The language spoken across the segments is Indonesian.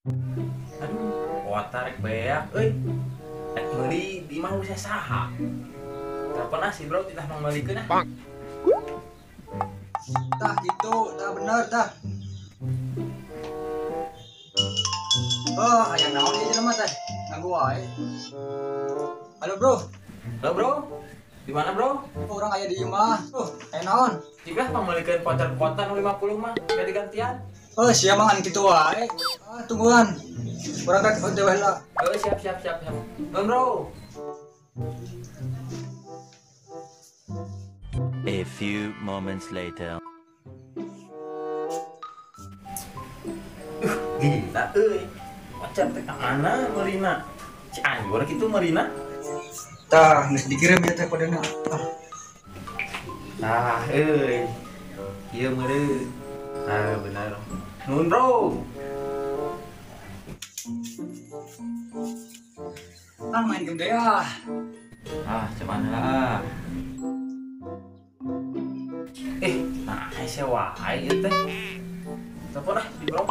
Aduh, kuota rek beak, rek meuli di imah bisa saha. Telepon sih bro, titah mangmalikeun ah. Tah gitu, tah bener tah. Oh, aya naon ieu jelema teh? Ganggu wae. Halo bro, Halo bro, di mana bro? orang aya di imah. Aya naon? Jika mangmalikeun voucher kuota nu 50 mah, ganti gantian. Oh, sia mangan kitu wae. Tungguan. Urang rek OTW heula. Siap. Bro. A few moments later. Gila voucher teh ka mana meurina? Cianjur kitu meurina. Tah, geus dikirim ya teh kodena. Ieu meureun. Bener. Nuhun bro. Main game deh ya. Cuman lah. Saya wae ieu teh. Telepon di bro.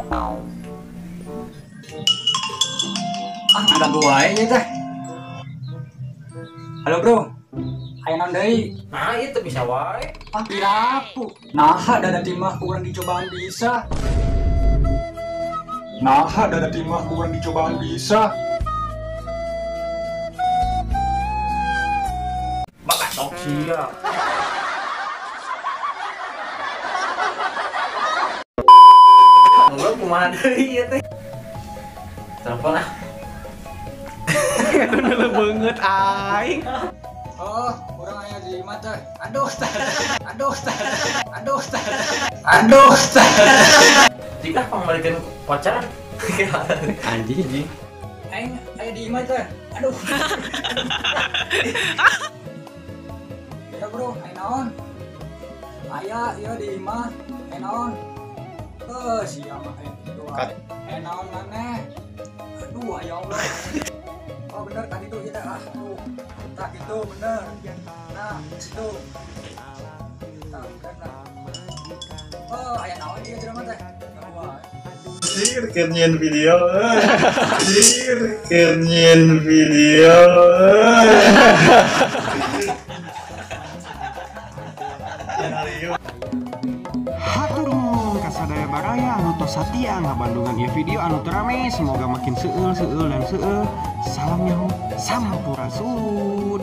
Ganggu wae ya teh. Halo bro. Aya naon deui? Nah, itu bisa wae. Pilapu. Naha dada timah kurang dicobaan bisa. Naha dada timah kurang dicobaan bisa. Bakal tok sia. Ngobrol kumaha deui ieu teh? Telepon ah. Aduh banget aing. Oh, orang aya di imah teh. Aduh teh. Jika pangmalikeun voucher. Anjing. Aing aya di imah teh. Aduh. Ya bro, aya naon? Aya ieu di imah. Aya naon? Sia mah kitu wae. Aya naon maneh? Aduh, ya Allah. Oh bener tadi tuh kita aduh. Tah gitu bener. Nah, situ. Tah bener lah. Oh, aya naon ieu jelema teh? Ganggu wae. Nyiin video. Nyiin video. Hatur nuhun ka sadaya baraya anu tos satia ngabandungan ieu video anu teu rame, semoga makin seueul dan seueul. Salam nyaho, sampurasun.